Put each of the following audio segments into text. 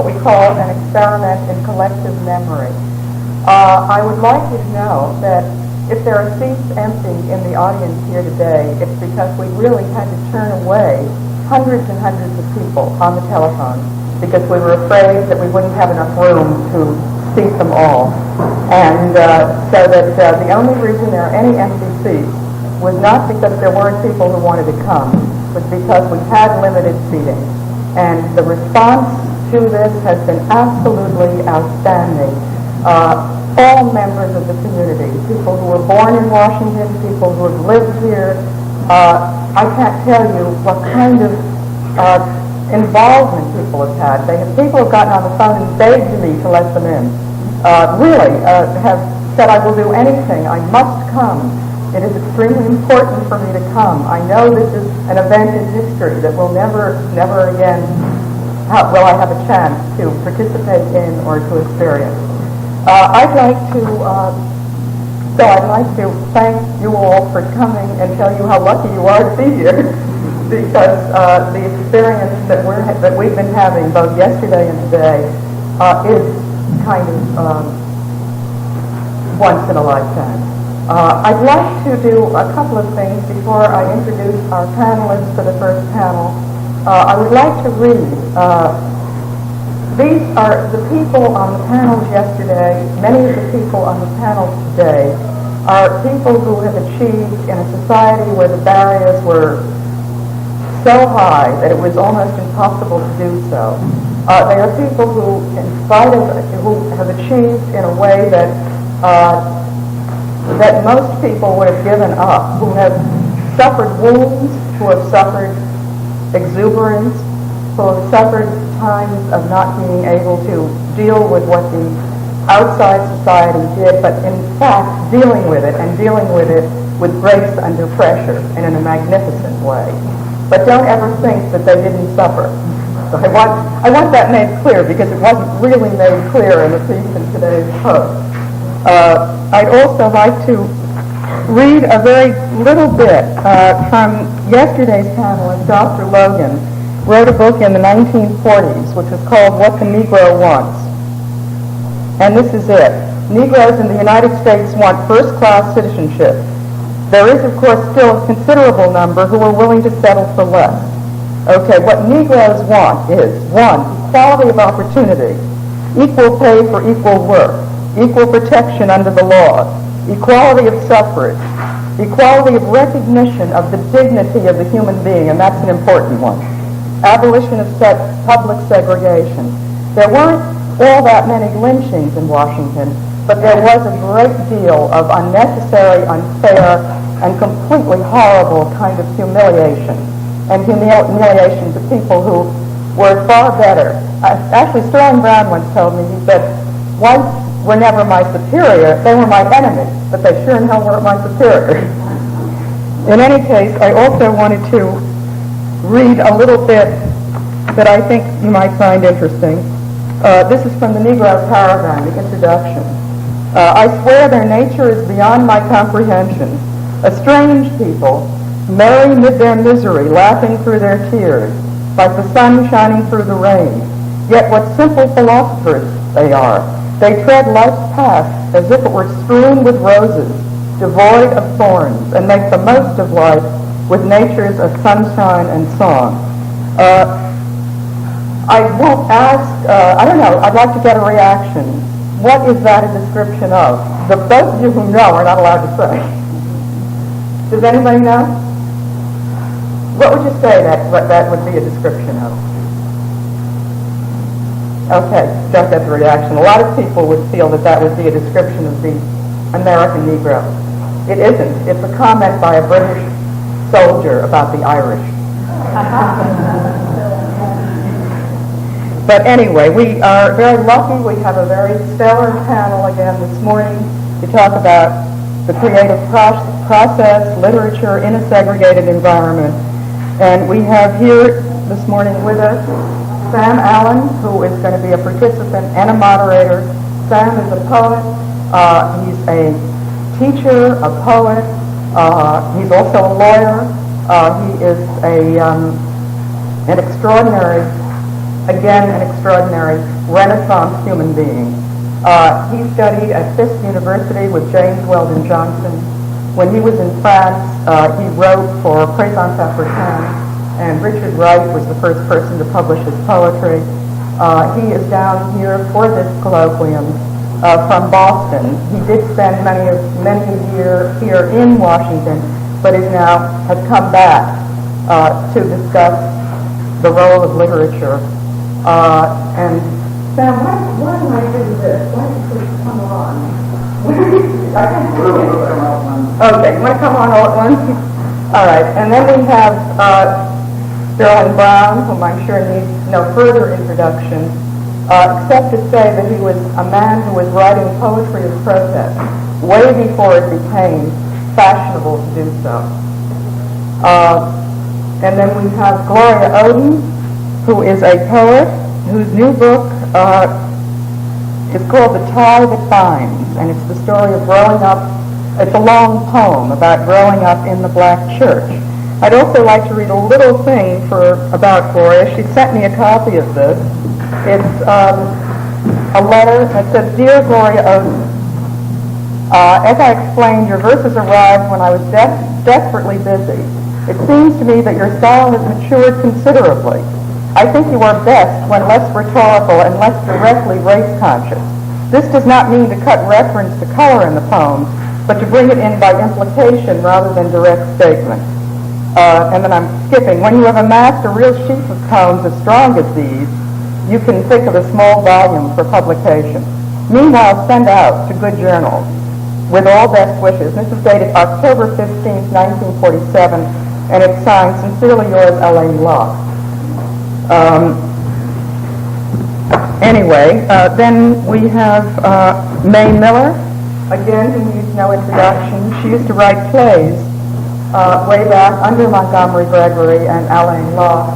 what we call an experiment in collective memory. I would like you to know that if there are seats empty in the audience here today, it's because we really had to turn away hundreds and hundreds of people on the telephone because we were afraid that we wouldn't have enough room to seat them all. And so that the only reason there are any empty seats was not because there weren't people who wanted to come, but because we had limited seating. And the response to this has been absolutely outstanding. All members of the community, people who were born in Washington, people who have lived here, I can't tell you what kind of involvement people have had. People have gotten on the phone and begged me to let them in. Really have said, I will do anything, I must come. It is extremely important for me to come. I know this is an event in history that will never again will I have a chance to participate in or to experience. I'd like to thank you all for coming and tell you how lucky you are to be here, because the experience that we've been having both yesterday and today is kind of once in a lifetime. I'd like to do a couple of things before I introduce our panelists for the first panel. I would like to read. These are the people on the panels yesterday. Many of the people on the panels today are people who have achieved in a society where the barriers were so high that it was almost impossible to do so. They are people who, who have achieved in a way that that most people would have given up, who have suffered wounds, who have suffered exuberance, who have suffered times of not being able to deal with what the outside society did, but in fact dealing with it with grace under pressure and in a magnificent way. But don't ever think that they didn't suffer. So I want that made clear because it wasn't really made clear in the piece in today's Post. I'd also like to read a very little bit from yesterday's panelist, Dr. Logan, wrote a book in the 1940s which was called What the Negro Wants. And this is it. Negroes in the United States want first-class citizenship. There is, of course, still a considerable number who are willing to settle for less. Okay, what Negroes want is, 1, equality of opportunity, equal pay for equal work, equal protection under the law, equality of suffrage, equality of recognition of the dignity of the human being, and that's an important one. Abolition of public segregation. There weren't all that many lynchings in Washington, but there was a great deal of unnecessary, unfair, and completely horrible kind of humiliation. And humiliation to people who were far better. Actually, Sterling Brown once told me, he said, whites were never my superior, they were my enemy, but they sure in hell weren't my superior. In any case, I also wanted to read a little bit that I think you might find interesting. This is from the Negro Paradigm, the introduction. I swear their nature is beyond my comprehension. A strange people, merry mid their misery, laughing through their tears, like the sun shining through the rain. Yet what simple philosophers they are. They tread life's path as if it were strewn with roses, devoid of thorns, and make the most of life with natures of sunshine and song. I won't ask, I don't know, I'd like to get a reaction. What is that a description of? Those of you who know are not allowed to say. Does anybody know? What would you say that would be a description of? Okay, don't get the reaction. A lot of people would feel that would be a description of the American Negro. It isn't. It's a comment by a British soldier about the Irish. But anyway, we are very lucky. We have a very stellar panel again this morning to talk about the creative process, literature in a segregated environment. And we have here this morning with us Sam Allen, who is going to be a participant and a moderator. Sam is a poet. He's a teacher, a poet. He's also a lawyer. He is an extraordinary again an extraordinary Renaissance human being. He studied at Fisk University with James Weldon Johnson. When he was in France, he wrote for Présence Africaine, and Richard Wright was the first person to publish his poetry. He is down here for this colloquium from Boston. He did spend many a year here in Washington, but has come back to discuss the role of literature. And Sam, why do I do this? Why don't you please come on? Okay, you want to come on all at once? All right, and then we have Sterling Brown, whom I'm sure needs no further introduction, except to say that he was a man who was writing poetry of protest way before it became fashionable to do so. And then we have Gloria Oden, who is a poet whose new book is called The Tie That Binds, and it's the story of growing up. It's a long poem about growing up in the black church. I'd also like to read a little thing about Gloria. She sent me a copy of this. It's a letter that says, Dear Gloria Oden, as I explained, your verses arrived when I was desperately busy. It seems to me that your style has matured considerably. I think you are best when less rhetorical and less directly race-conscious. This does not mean to cut reference to color in the poems, but to bring it in by implication rather than direct statement. And then I'm skipping. When you have amassed a real sheaf of poems as strong as these, you can think of a small volume for publication. Meanwhile, send out to good journals with all best wishes. This is dated October 15th, 1947, and it's signed, Sincerely yours, Elaine Locke. Then we have May Miller, again, who needs no introduction. She used to write plays way back under Montgomery Gregory and Alain Locke.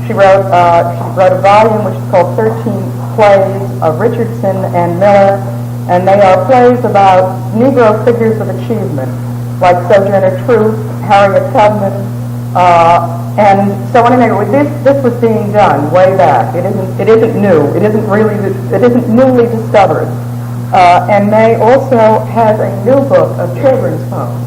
She wrote a volume which is called 13 Plays of Richardson and Miller, and they are plays about Negro figures of achievement, like Sojourner Truth, Harriet Tubman, and so anyway, this was being done way back. It isn't new. It isn't newly discovered. And May also has a new book of children's poems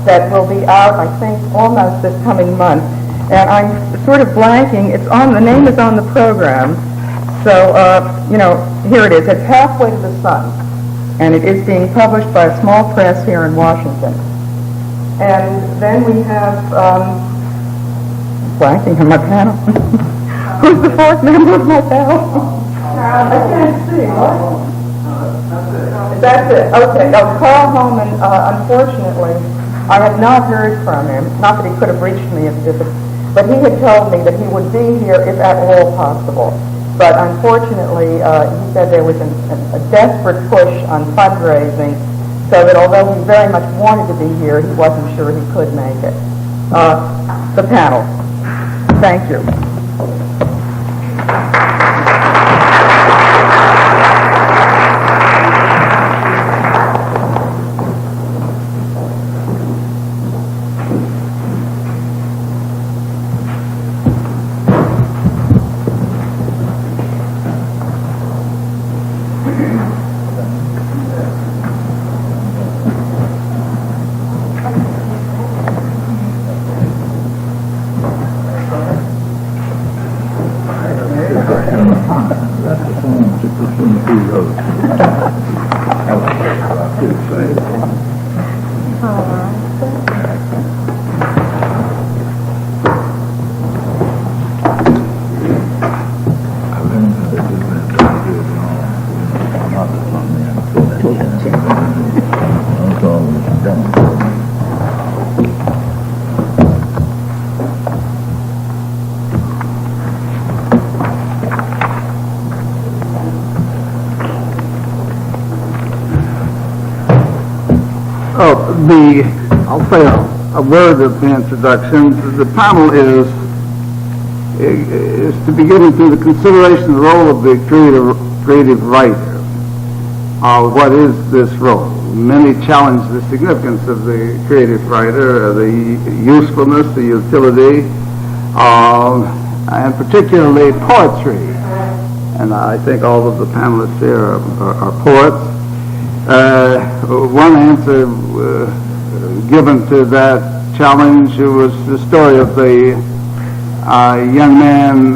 that will be out, I think, almost this coming month. And I'm sort of blanking. The name is on the program. So here it is. It's Halfway to the Sun, and it is being published by a small press here in Washington. And then we have blanking on my panel. Who's the fourth member of my panel? I can't see. That's it. Okay. Now, Carl Holman, unfortunately, I have not heard from him. Not that he could have reached me but he had told me that he would be here if at all possible. But unfortunately, he said there was a desperate push on fundraising, so that although he very much wanted to be here, he wasn't sure he could make it. The panel. Thank you. I'll say a word of the introduction. The panel is to begin into the consideration of the role of the creative writer. What is this role? Many challenge the significance of the creative writer, the usefulness, the utility, and particularly poetry and I think all of the panelists here are poets. One answer given to that challenge was the story of the young man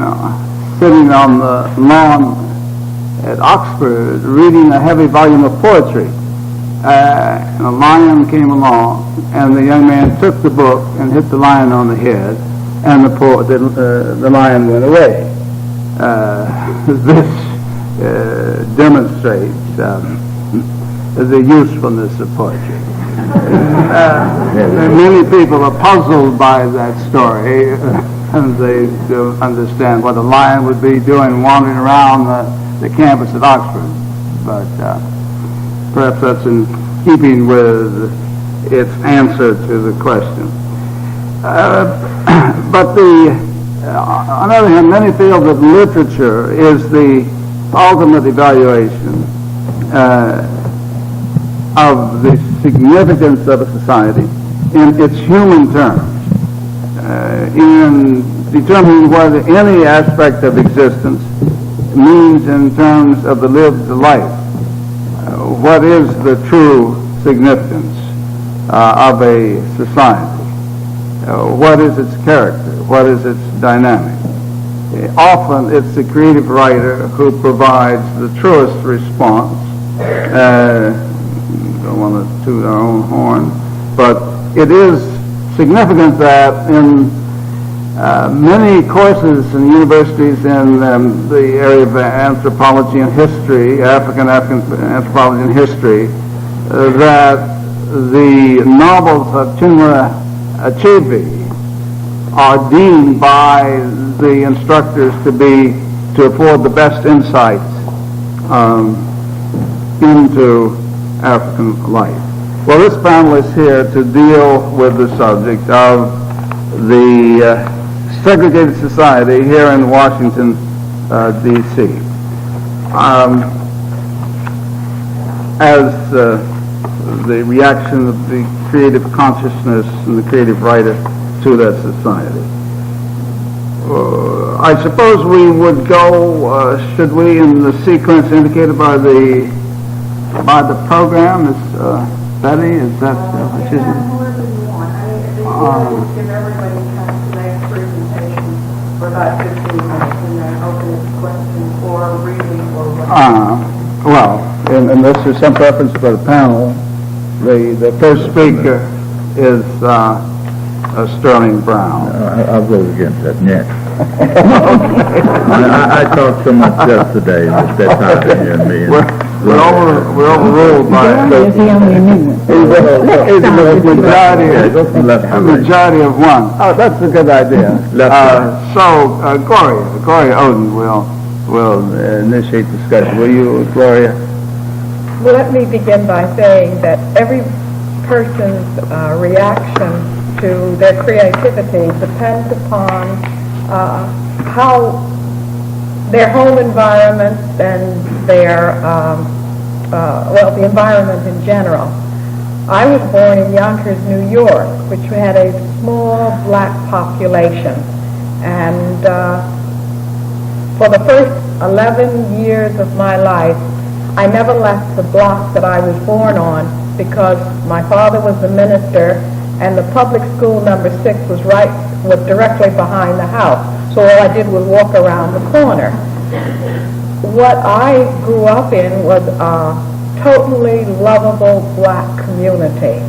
sitting on the lawn at Oxford reading a heavy volume of poetry. And a lion came along, and the young man took the book and hit the lion on the head, and the lion went away. This demonstrates the usefulness of poetry. Many people are puzzled by that story, and they don't understand what a lion would be doing wandering around the campus at Oxford. But perhaps that's in keeping with its answer to the question. But on the other hand, many feel that literature is the ultimate evaluation of the significance of a society in its human terms, in determining what any aspect of existence means in terms of the lived life. What is the true significance of a society? What is its character? What is its dynamic? Often it's the creative writer who provides the truest response. Don't want to toot our own horn, but it is significant that in many courses in universities in the area of anthropology and history, African anthropology and history, that the novels of Chinua Achebe are deemed by the instructors to afford the best insights into African life. Well, this panel is here to deal with the subject of the segregated society here in Washington, D.C. As the reaction of the creative consciousness and the creative writer to that society. I suppose we would go, should we, in the sequence indicated by the program? Is Betty, is that what you Give everybody a chance to make a presentation for about 15 minutes and then open it to questions or reading or whatever. Well, unless there's some preference for the panel, the first speaker is Sterling Brown. I'll vote against that next. I talked so much yesterday that time to hear me. We're overruled by a majority of one. Oh, that's a good idea. Gloria Oden will initiate discussion. Will you, Gloria? Well, let me begin by saying that every person's reaction to their creativity depends upon how their home environment and their, the environment in general. I was born in Yonkers, New York, which had a small black population. And for the first 11 years of my life, I never left the block that I was born on because my father was the minister and the public school number 6 was directly behind the house. So all I did was walk around the corner. What I grew up in was a totally lovable black community.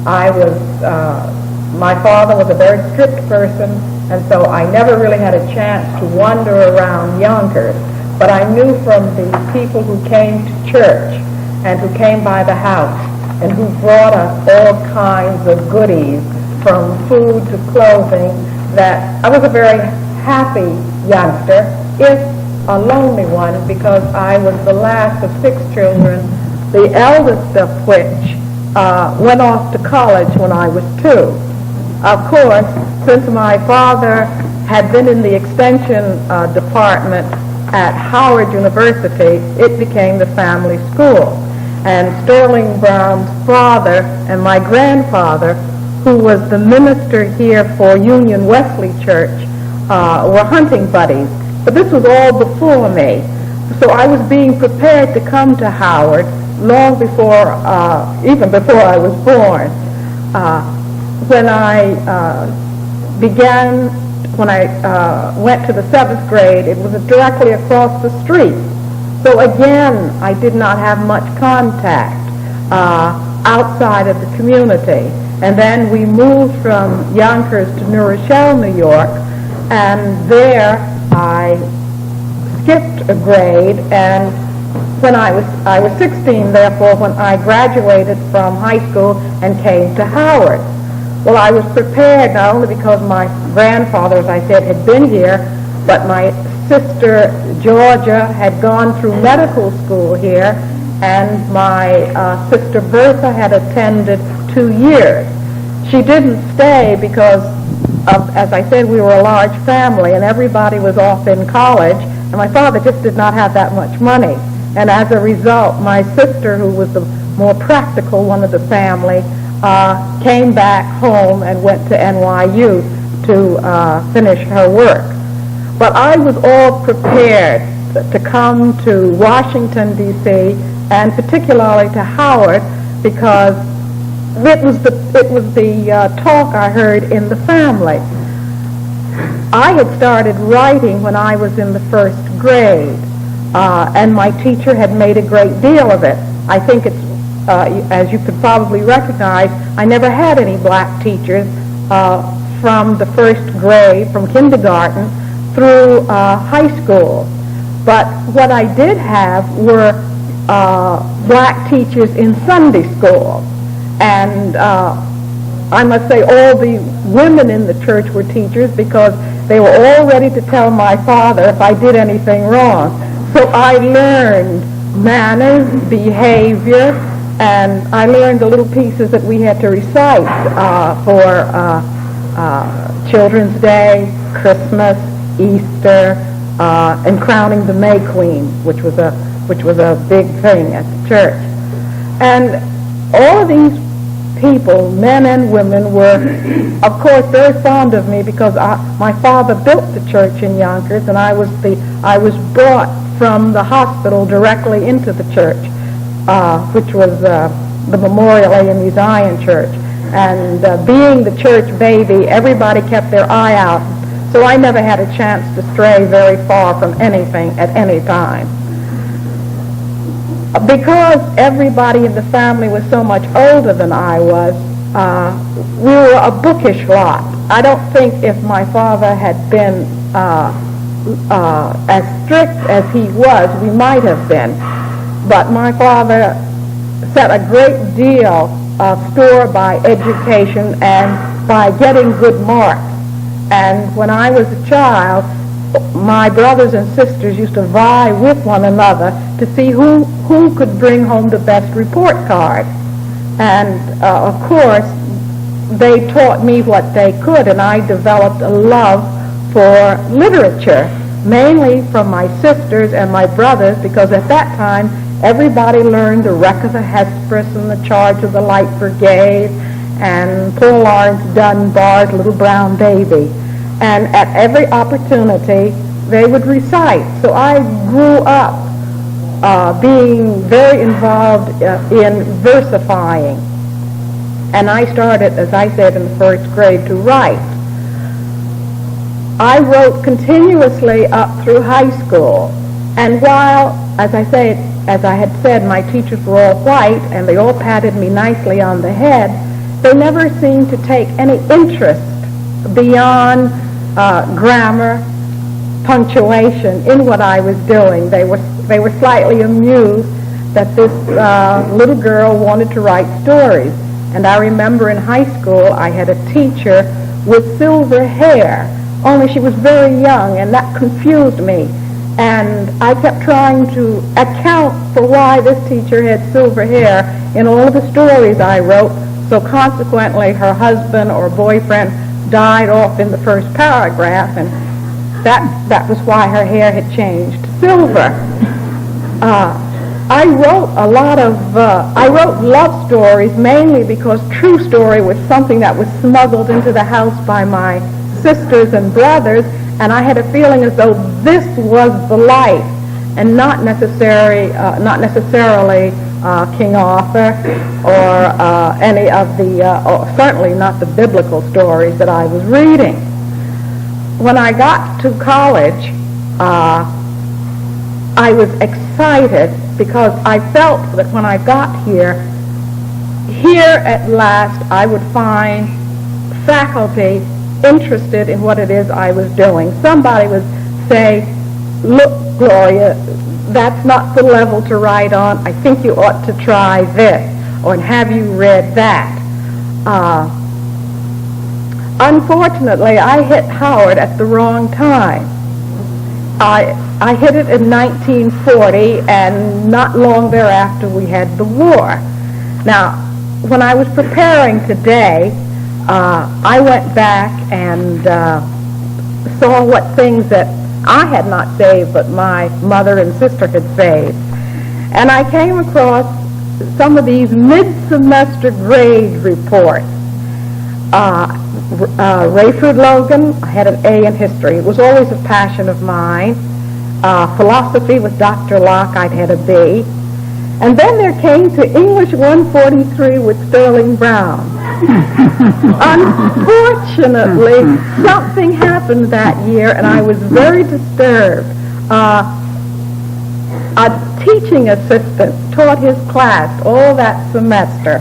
My father was a very strict person, and so I never really had a chance to wander around Yonkers. But I knew from the people who came to church and who came by the house and who brought us all kinds of goodies, from food to clothing, that I was a very happy youngster, if a lonely one, because I was the last of 6 children, the eldest of which went off to college when I was 2. Of course, since my father had been in the extension department at Howard University, it became the family school. And Sterling Brown's father and my grandfather, who was the minister here for Union Wesley Church, were hunting buddies. But this was all before me. So I was being prepared to come to Howard long before, even before I was born. When I went to the 7th grade, it was directly across the street. So again, I did not have much contact outside of the community. And then we moved from Yonkers to New Rochelle, New York, and there I skipped a grade, and when I was 16, therefore, when I graduated from high school and came to Howard. Well, I was prepared not only because my grandfather, as I said, had been here, but my sister Georgia had gone through medical school here, and my sister Bertha had attended 2 years. She didn't stay because as I said, we were a large family, and everybody was off in college, and my father just did not have that much money. And as a result, my sister, who was the more practical one of the family, came back home and went to NYU to finish her work. But I was all prepared to come to Washington, D.C., and particularly to Howard, because it was the talk I heard in the family. I had started writing when I was in the 1st grade, and my teacher had made a great deal of it. I think it's, as you could probably recognize, I never had any black teachers from the 1st grade, from kindergarten through high school. But what I did have were black teachers in Sunday school. And I must say all the women in the church were teachers because they were all ready to tell my father if I did anything wrong. So I learned manners, behavior, and I learned the little pieces that we had to recite for Children's Day, Christmas, Easter, and crowning the May Queen, which was a big thing at the church. And all of these people, men and women, were, of course, very fond of me because my father built the church in Yonkers, and I was brought from the hospital directly into the church, which was the Memorial A&E Zion Church. And being the church baby, everybody kept their eye out, so I never had a chance to stray very far from anything at any time. Because everybody in the family was so much older than I was, we were a bookish lot. I don't think if my father had been as strict as he was, we might have been. But my father set a great deal of store by education and by getting good marks. And when I was a child, my brothers and sisters used to vie with one another to see who could bring home the best report card. And of course, they taught me what they could, and I developed a love for literature, mainly from my sisters and my brothers, because at that time, everybody learned the Wreck of the Hesperus and the Charge of the Light Brigade and Paul Laurence Dunbar's Little Brown Baby. And at every opportunity, they would recite. So I grew up being very involved in versifying. And I started, as I said, in the 1st grade to write. I wrote continuously up through high school. And while, as I had said, my teachers were all white and they all patted me nicely on the head, they never seemed to take any interest beyond grammar, punctuation in what I was doing. They were slightly amused that this little girl wanted to write stories. And I remember in high school I had a teacher with silver hair, only she was very young, and that confused me. And I kept trying to account for why this teacher had silver hair in all of the stories I wrote. So consequently, her husband or boyfriend died off in the first paragraph, and that was why her hair had changed to silver. I wrote I wrote love stories mainly because true story was something that was smuggled into the house by my sisters and brothers, and I had a feeling as though this was the life. and not necessarily King Arthur or any of the, or certainly not the biblical stories that I was reading. When I got to college, I was excited because I felt that when I got here at last I would find faculty interested in what it is I was doing. Somebody would say, "Look, Gloria, that's not the level to write on. I think you ought to try this," or "Have you read that?" Unfortunately, I hit Howard at the wrong time. I hit it in 1940, and not long thereafter we had the war. Now, when I was preparing today, I went back and saw what things that I had not saved, but my mother and sister had saved. And I came across some of these mid-semester grade reports. Rayford Logan, I had an A in history. It was always a passion of mine. Philosophy with Dr. Locke, I'd had a B. And then there came to English 143 with Sterling Brown. Unfortunately, something happened that year, and I was very disturbed. A teaching assistant taught his class all that semester,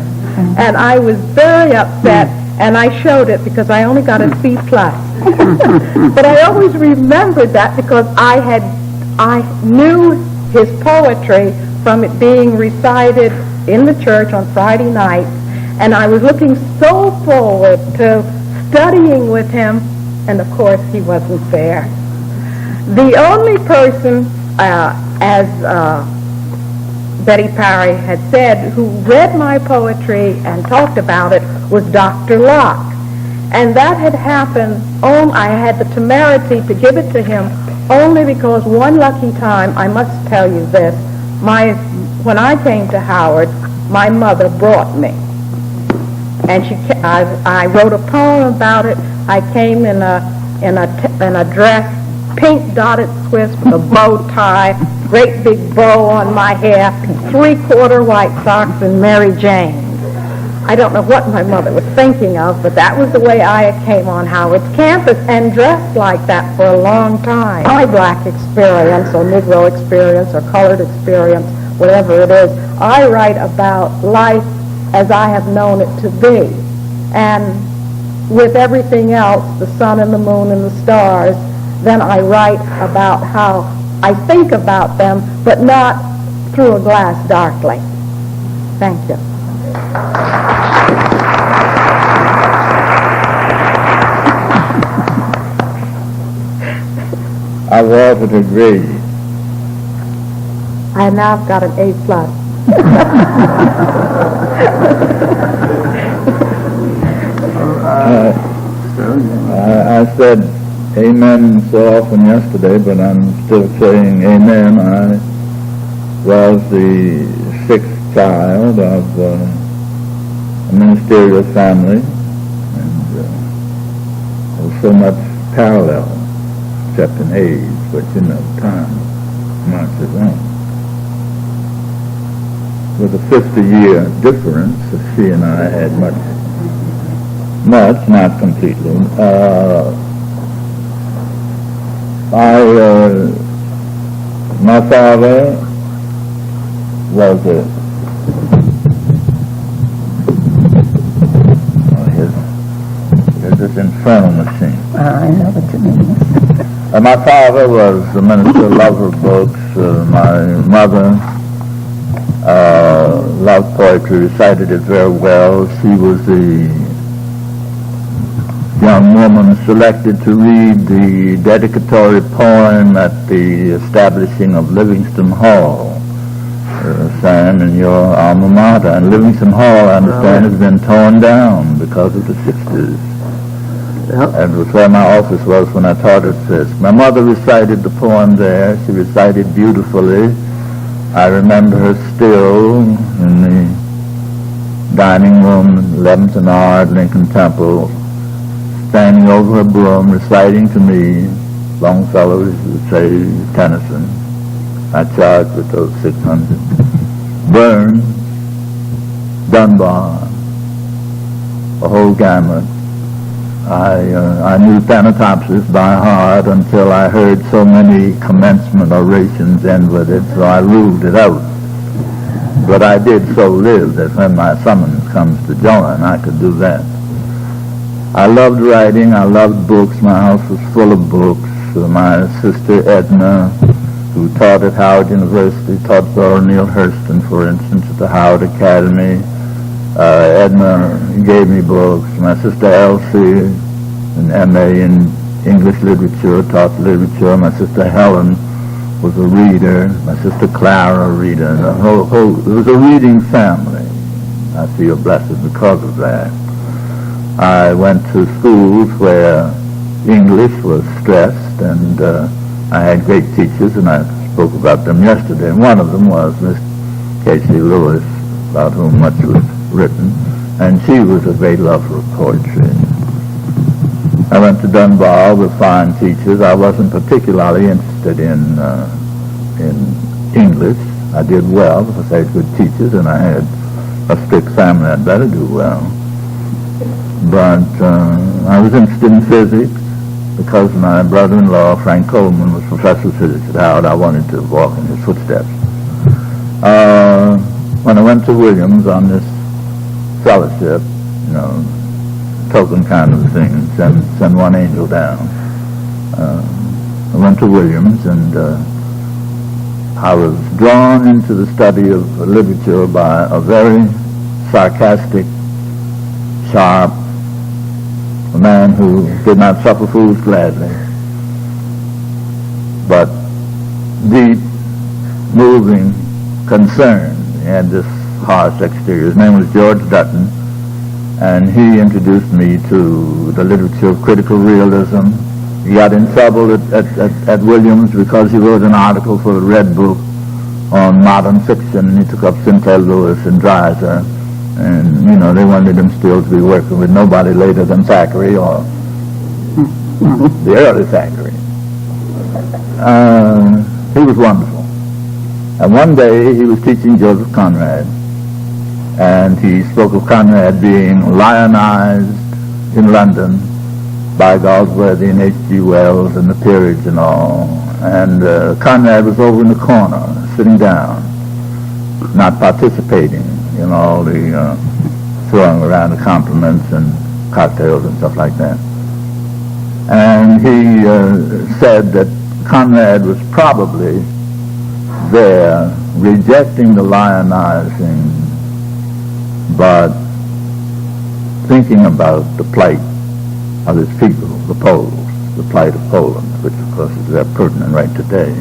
and I was very upset, and I showed it because I only got a C+. But I always remembered that because I knew his poetry from it being recited in the church on Friday nights, and I was looking so forward to studying with him, and of course he wasn't there. The only person, as Betty Parry had said, who read my poetry and talked about it was Dr. Locke. And that had happened, I had the temerity to give it to him only because one lucky time, I must tell you this, when I came to Howard, my mother brought me. And I wrote a poem about it. I came in a dress, pink dotted Swiss with a bow tie, great big bow on my hair, 3/4 white socks, and Mary Jane. I don't know what my mother was thinking of, but that was the way I came on Howard's campus and dressed like that for a long time. My black experience or Negro experience or colored experience, whatever it is, I write about life as I have known it to be. And with everything else, the sun and the moon and the stars, then I write about how I think about them, but not through a glass darkly. Thank you. I was a degree. I now have got an A+. I said amen so often yesterday, but I'm still saying amen. I was the 6th child of a ministerial family, and there was so much parallel, except in age, but time marches on. With a 50-year difference, she and I had much, not completely. My father was this infernal machine. I know what you mean. My father was a minister, lover of books. My mother loved poetry, recited it very well. She was the young woman selected to read the dedicatory poem at the establishing of Livingston Hall, Sam, in your alma mater. And Livingston Hall, I understand, has been torn down because of the 60s. Yep. And it was where my office was when I taught at Fisk. My mother recited the poem there. She recited beautifully. I remember her still in the dining room, 11th and R at Lincoln Temple, standing over her broom, reciting to me. Longfellow would say Tennyson. I charged with those 600. Burns, Dunbar, a whole gamut. I knew Thanatopsis by heart until I heard so many commencement orations end with it, so I ruled it out. But I did so live that when my summons comes to join, I could do that. I loved writing. I loved books. My house was full of books. My sister Edna, who taught at Howard University, taught Zora Neale Hurston, for instance, at the Howard Academy. Edna gave me books. My sister Elsie, an M.A. in English literature, taught literature. My sister Helen was a reader. My sister Clara, a reader. It was a reading family. I feel blessed because of that. I went to schools where English was stressed, and I had great teachers, and I spoke about them yesterday. And one of them was Miss Casey Lewis, about whom much was written, and she was a great lover of poetry. I went to Dunbar with fine teachers. I wasn't particularly interested in English. I did well because I had good teachers, and I had a strict family. I'd better do well. But I was interested in physics because my brother-in-law, Frank Holman, was professor of physics at Howard. I wanted to walk in his footsteps. When I went to Williams on this fellowship, token kind of thing, send one angel down. I went to Williams, and I was drawn into the study of literature by a very sarcastic, sharp, a man who did not suffer fools gladly, but deep, moving concern. He had this harsh exterior. His name was George Dutton, and he introduced me to the literature of critical realism. He got in trouble at Williams because he wrote an article for the Red Book on modern fiction, and he took up Sinclair Lewis and Dreiser. And, they wanted him still to be working with nobody later than Thackeray or the early Thackeray. He was wonderful. And one day he was teaching Joseph Conrad, and he spoke of Conrad being lionized in London by Galsworthy and H.G. Wells and the peerage and all. And Conrad was over in the corner, sitting down, not participating in all the throwing around the compliments and cocktails and stuff like that. And he said that Conrad was probably there rejecting the lionizing, but thinking about the plight of his people, the Poles, the plight of Poland, which of course is very pertinent right today.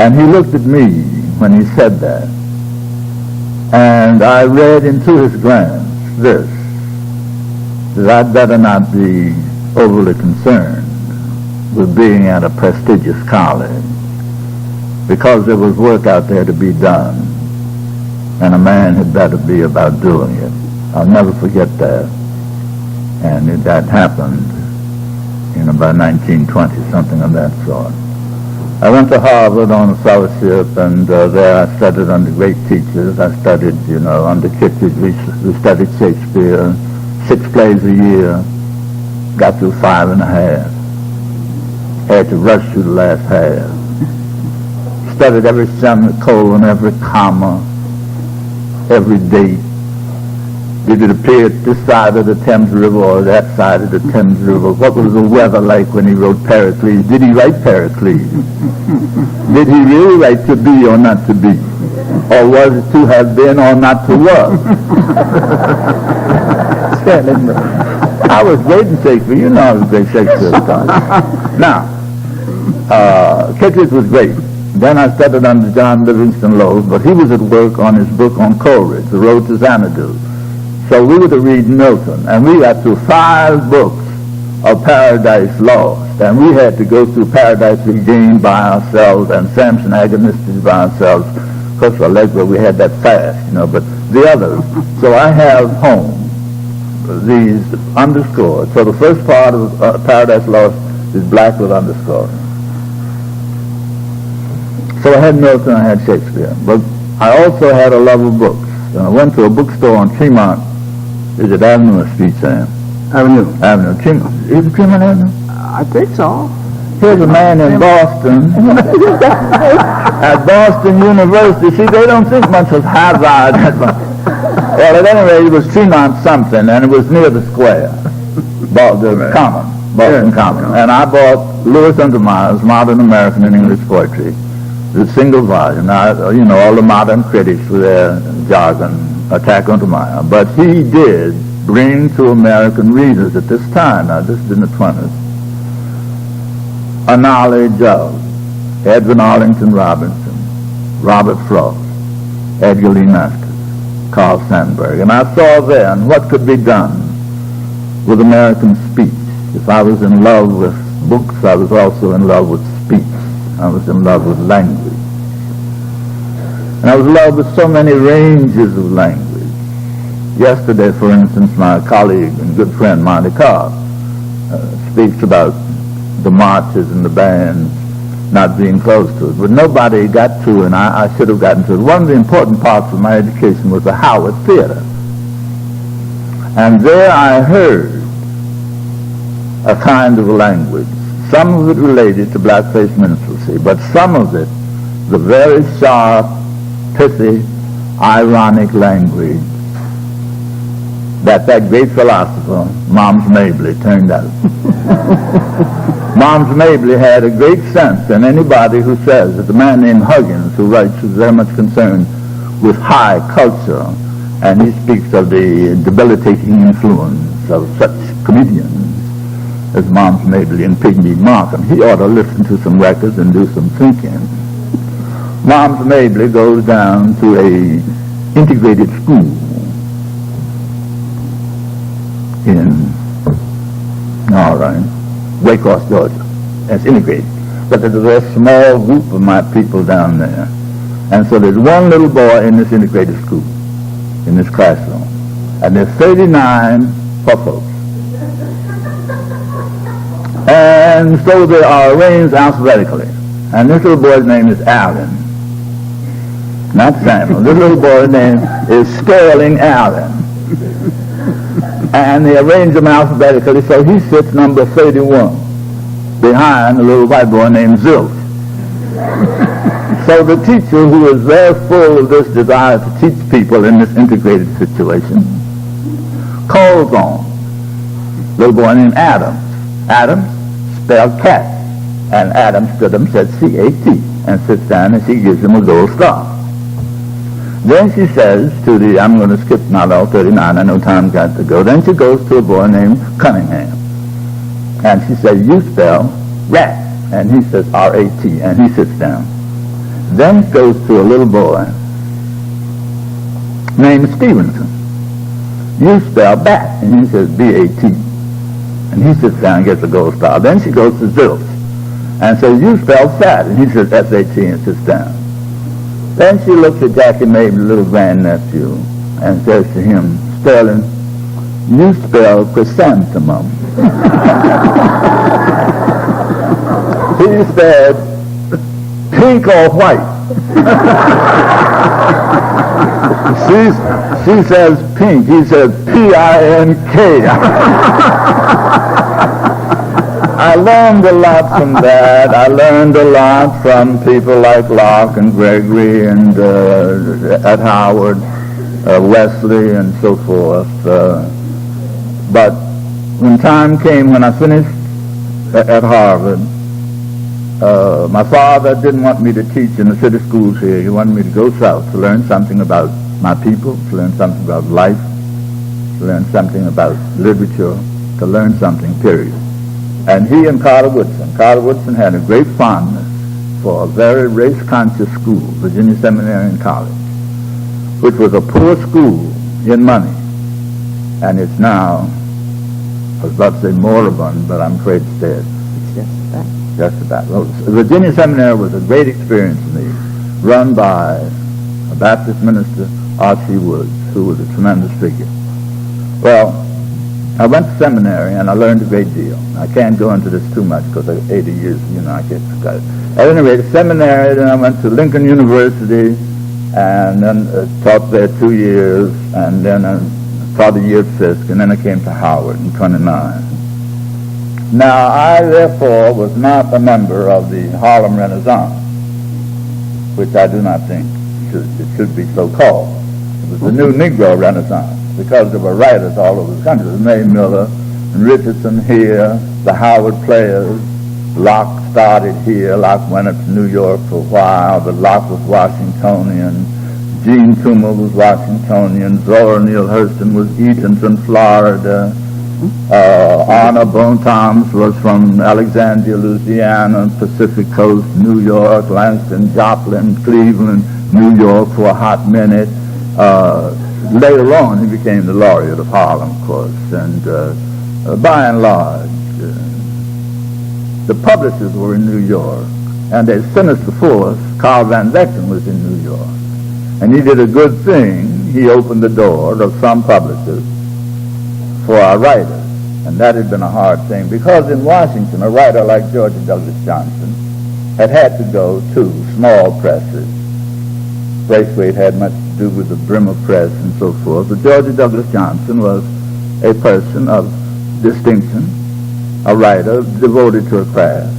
And he looked at me when he said that, and I read into his glance this, that I'd better not be overly concerned with being at a prestigious college, because there was work out there to be done, and a man had better be about doing it. I'll never forget that. And that happened by 1920, something of that sort. I went to Harvard on a fellowship, and there I studied under great teachers. I studied, under Kittredge. We studied Shakespeare, 6 plays a year, got through 5 and a half. Had to rush through the last half. Studied every semicolon, every comma, every date. Did it appear at this side of the Thames River or that side of the Thames River? What was the weather like when he wrote Pericles? Did he write Pericles? Did he really write to be or not to be? Or was it to have been or not to was? I was great in Shakespeare. I was a great Shakespeare star. Now, Kittredge was great. Then I studied under John Livingston Lowell, but he was at work on his book on Coleridge, The Road to Xanadu. So we were to read Milton, and we got through 5 books of Paradise Lost, and we had to go through Paradise Regained by ourselves and Samson Agonistes by ourselves. Of course, for Allegro we had that fast, but the others. So I have home these underscored. So the first part of Paradise Lost is black with underscoring. So I had Milton, I had Shakespeare. But I also had a love of books. And I went to a bookstore on Tremont. Is it Avenue or Street, Sam? Avenue. Avenue. Is it Tremont Avenue? I think so. Here's a man in Boston, at Boston University. See, they don't think much of Harvard. Well, at any rate, it was Tremont something, and it was near the square, the Boston Common. And I bought Louis Untermeyer's Modern American and English Poetry, the single volume. Now, you know, all the modern critics with their jargon attack Untermeyer. But he did bring to American readers at this time, now this is in the 20s, a knowledge of Edwin Arlington Robinson, Robert Frost, Edgar Lee Masters, Carl Sandburg. And I saw then what could be done with American speech. If I was in love with books, I was also in love with speech. I was in love with language. And I was in love with so many ranges of language. Yesterday, for instance, my colleague and good friend, Monty Carr, speaks about the marches and the bands not being close to it. But nobody got to, and I should have gotten to it. One of the important parts of my education was the Howard Theater. And there I heard a kind of language, some of it related to blackface minstrelsy, but some of it, the very sharp, pithy, ironic language that great philosopher, Moms Mabley, turned out. Moms Mabley had a great sense, and anybody who says that the man named Huggins, who writes, was very much concerned with high culture, and he speaks of the debilitating influence of such comedians as Moms Mabley and Pygmy Markham. He ought to listen to some records and do some thinking. Moms Mabley goes down to a integrated school in, Waycross, Georgia. It's integrated. But there's a very small group of my people down there. And so there's one little boy in this integrated school, in this classroom. And there's 39 folks. And so they are arranged alphabetically. And this little boy's name is Allen. Not Samuel. This little boy's name is Sterling Allen. And they arrange them alphabetically, so he sits number 31 behind a little white boy named Zilch. So the teacher, who is very full of this desire to teach people in this integrated situation, calls on a little boy named Adams. Adams spelled cat, and Adams stood up and said C-A-T, and sits down and she gives him a gold star. Then she says to I'm going to skip now all 39, I know time's got to go. Then she goes to a boy named Cunningham. And she says, you spell rat. And he says R-A-T, and he sits down. Then she goes to a little boy named Stevenson. You spell bat. And he says B-A-T. And he sits down and gets a gold star. Then she goes to Zilch and says, you spell fat. And he says S-A-T and sits down. Then she looks at Jackie Mabley, little grandnephew, and says to him, Sterling, you spell chrysanthemum. He said, pink or white? She says pink. He says P-I-N-K. I learned a lot from that. I learned a lot from people like Locke and Gregory and at Howard, Wesley and so forth. But when time came, when I finished at Harvard, my father didn't want me to teach in the city schools here. He wanted me to go south to learn something about my people, to learn something about life, to learn something about literature, to learn something, period. And he and Carter Woodson had a great fondness for a very race-conscious school, Virginia Seminary and College, which was a poor school in money. And it's now, I was about to say moribund, but I'm afraid it's dead. Just about. Well, Virginia Seminary was a great experience for me, run by a Baptist minister, Archie Woods, who was a tremendous figure. Well, I went to seminary and I learned a great deal. I can't go into this too much because 80 years, I can't. At any rate, seminary, then I went to Lincoln University, and then taught there 2 years, and then I taught a year at Fisk, and then I came to Howard in 29. Now, I, therefore, was not a member of the Harlem Renaissance, which I do not think it should be so called. It was the new Negro Renaissance, because there were writers all over the country. There was May Miller and Richardson here, the Howard Players. Locke started here. Locke went up to New York for a while, but Locke was Washingtonian. Gene Toomer was Washingtonian. Zora Neale Hurston was Eatonton, Florida. Arna Bontemps was from Alexandria, Louisiana, Pacific Coast, New York. Langston Joplin, Cleveland, New York for a hot minute. Later on, he became the laureate of Harlem, of course. And by and large, the publishers were in New York, and their sinister force, Carl Van Vechten, was in New York. And he did a good thing. He opened the door of some publishers for our writers, and that had been a hard thing, because in Washington, a writer like George Douglas Johnson had to go to small presses. Braithwaite had much to do with the Bremer Press and so forth, but George Douglas Johnson was a person of distinction, a writer devoted to her craft.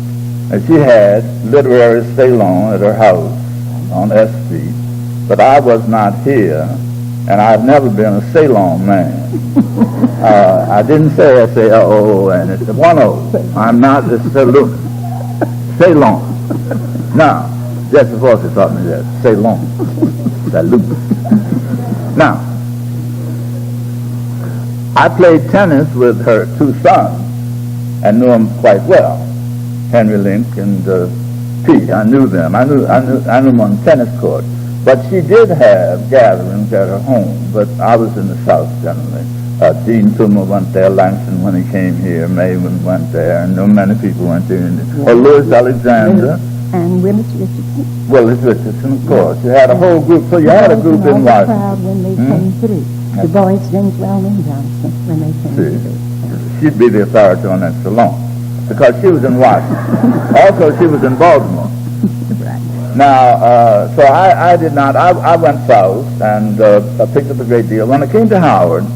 And she had literary salon at her house on S Street, but I was not here, and I've never been a salon man. I didn't say S-A-L-O, and it's one O. I'm not a salon. Salon. Now, Jesse Foster taught me that. Salon. Salute. Now, I played tennis with her 2 sons, and knew them quite well, Henry Link and Pete. I knew them. I knew them on the tennis court. But she did have gatherings at her home, but I was in the South generally. Gene Toomer went there, Langston when he came here, Mayman went there, and many people went there. Louis Alexander. And Willis Richardson. Willis Richardson, of course. You had a whole group, so you had a group in Washington. Crowd when they came through. The boys, James Weldon Johnson, when they came through. She'd be the authority on that salon, because she was in Washington. Also, she was in Baltimore. Right. Now, so I did not, I went south and I picked up a great deal. When I came to Howard,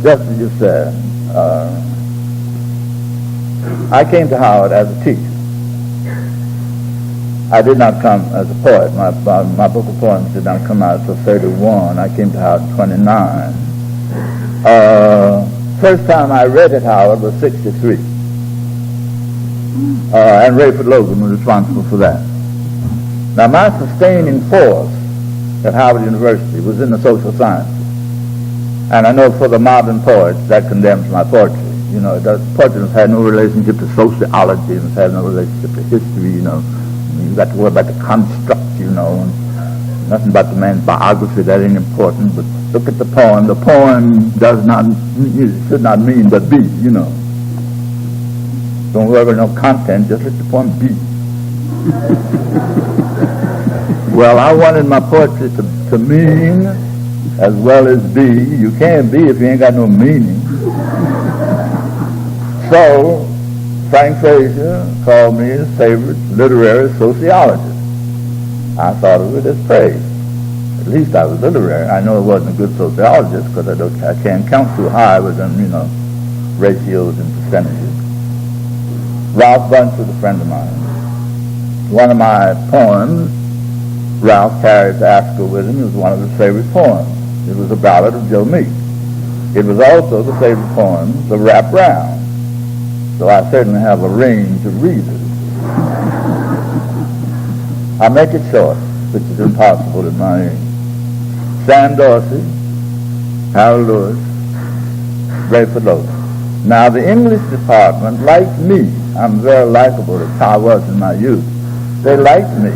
just as you said, I came to Howard as a teacher. I did not come as a poet. My book of poems did not come out until 31. I came to Howard in 29. First time I read at Howard was 63. And Rayford Logan was responsible for that. Now, my sustaining force at Howard University was in the social sciences. And I know for the modern poets, that condemns my poetry. You know, poetry has had no relationship to sociology, and it's had no relationship to history, you know. You've got to worry about the construct, you know, and nothing about the man's biography, that ain't important, but look at the poem. The poem should not mean but be, you know. Don't worry about no content, just let the poem be. Well, I wanted my poetry to mean as well as be. You can't be if you ain't got no meaning. So, Frank Frazier called me his favorite literary sociologist. I thought of it as praise. At least I was literary. I know I wasn't a good sociologist because I can't count too high with them, you know, ratios and percentages. Ralph Bunch was a friend of mine. One of my poems, Ralph carried to Africa with him. It was one of his favorite poems. It was a ballad of Joe Meek. It was also the favorite poems of Rap Brown. So I certainly have a range of readers. I make it short, which is impossible at my age. Sam Dorsey, Harold Lewis, Rayford Logan. Now the English department liked me. I'm very likable as I was in my youth. They liked me.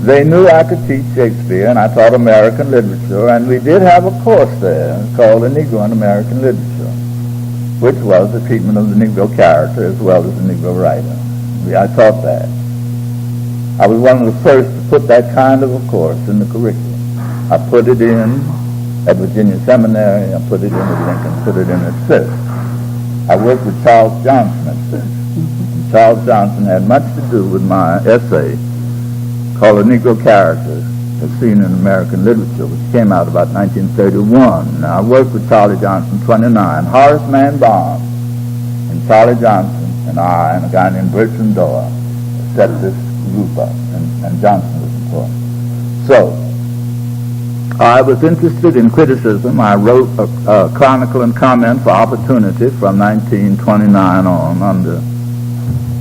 They knew I could teach Shakespeare, and I taught American literature, and we did have a course there called The Negro in American Literature, which was the treatment of the Negro character as well as the Negro writer. I taught that. I was one of the first to put that kind of a course in the curriculum. I put it in at Virginia Seminary, I put it in at Lincoln, put it in at Fisk. I worked with Charles Johnson at Fisk. Charles Johnson had much to do with my essay called A Negro Character as Seen in American Literature, which came out about 1931. Now, I worked with Charlie Johnson, 29, Horace Mann Barnes, and Charlie Johnson and I and a guy named Bertrand Doyle set this group up, and Johnson was important. So, I was interested in criticism. I wrote a chronicle and comment for Opportunity from 1929 on under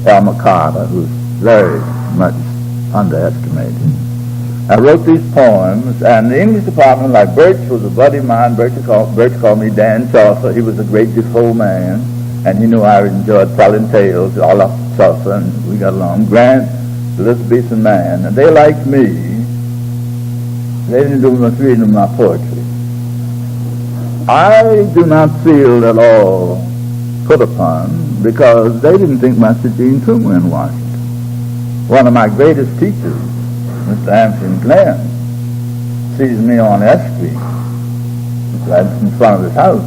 Elmer Carter, who's very much underestimated. I wrote these poems, and the English department, like Birch was a buddy of mine. Birch called me Dan Chaucer. He was a great Defoe man, and he knew I enjoyed telling tales all of Chaucer, and we got along. Grant, Elizabethan man, and they liked me. They didn't do much reading of my poetry. I do not feel at all put upon because they didn't think much of Gene Toomer in Washington. One of my greatest teachers, Mr. Anthony Glenn, sees me on S Street, right in front of his house,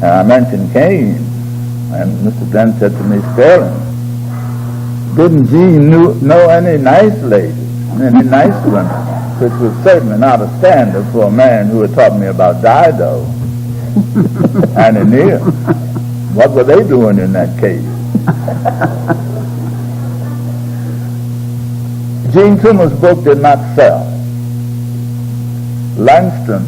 and I mentioned Kane, and Mr. Glenn said to me, Sterling, didn't Gene know any nice ladies, any nice women? Which was certainly not a standard for a man who had taught me about Dido and Aeneas. What were they doing in that cave? Gene Toomer's book did not sell. Langston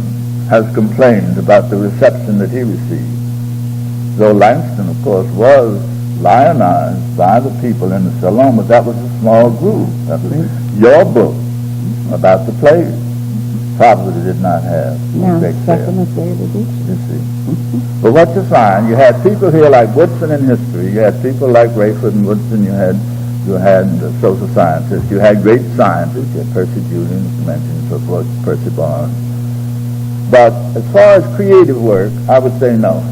has complained about the reception that he received. Though Langston, of course, was lionized by the people in the salon, but that was a small group. That was your book about the plays. Probably did not have great sales. You see. But what you find, you had people here like Woodson in history, you had people like Rayford and Woodson, you had social scientists, you had great scientists, you had Percy Julian, you mentioned so forth, Percy Barnes. But as far as creative work, I would say no.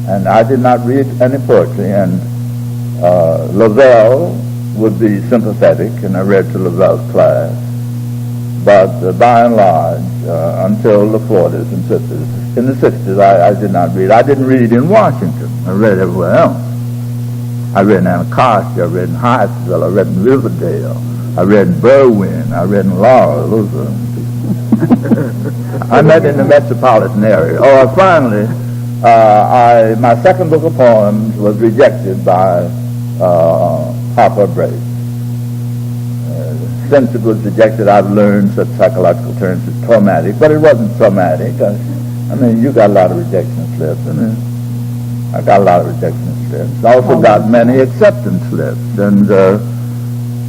And I did not read any poetry, and Lavelle would be sympathetic, and I read to Lavelle's class. But by and large, until the 40s and 50s, in the 60s, I did not read. I didn't read in Washington. I read everywhere else. I read in Anacostia, I read in Hyattsville, I read in Riverdale, I read in Berwyn, I read in Laurel. Those are I met in the metropolitan area. Finally, my second book of poems was rejected by Harper Brace. Since it was rejected, I've learned such psychological terms as traumatic, but it wasn't traumatic. I mean, you got a lot of rejection slips. I got a lot of rejection slips. I also got many acceptance slips. And,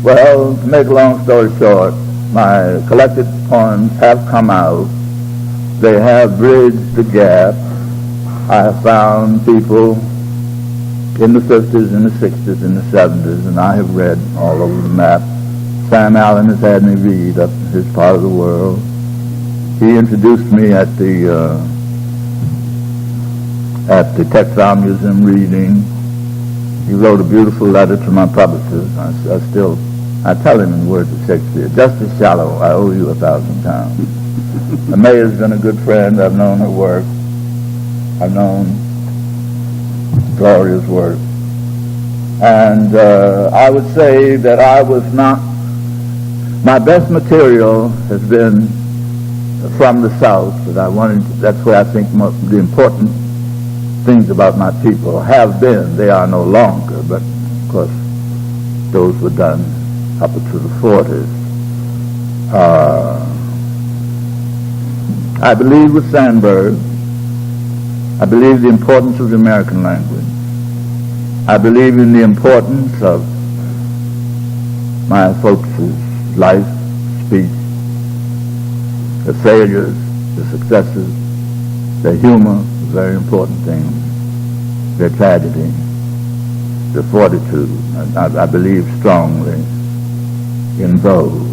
well, to make a long story short, my collected poems have come out. They have bridged the gap. I have found people in the 50s, in the 60s, in the 70s, and I have read all over the map. Sam Allen has had me read up his part of the world. He introduced me at the Textile Museum reading. He wrote a beautiful letter to my publishers. I tell him in words of Shakespeare, just as shallow, I owe you 1,000 pounds. The mayor's been a good friend. I've known her work. I've known Gloria's work. And I would say that I was not, my best material has been from the South, but that's where I think the important things about my people have been. They are no longer, but of course those were done up to the 40s. I believe with Sandburg, I believe the importance of the American language. I believe in the importance of my folks' life, speech, their failures, their successes, their humor, very important things, their tragedy, their fortitude. I believe strongly in those.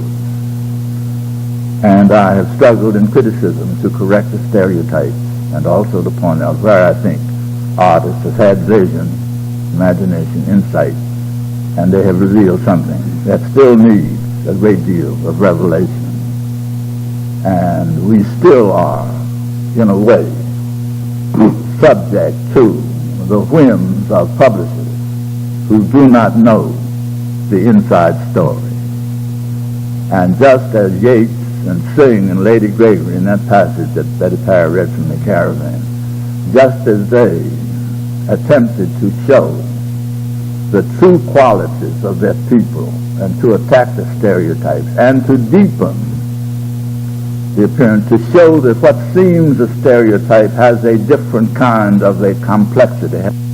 And I have struggled in criticism to correct the stereotypes and also to point out where I think artists have had vision, imagination, insight, and they have revealed something that still needs a great deal of revelation. And we still are, in a way, subject to the whims of publishers who do not know the inside story. And just as Yeats and Synge and Lady Gregory in that passage that Betty Parr read from the Caravan, just as they attempted to show the true qualities of their people and to attack the stereotypes and to deepen the appearance, to show that what seems a stereotype has a different kind of a complexity.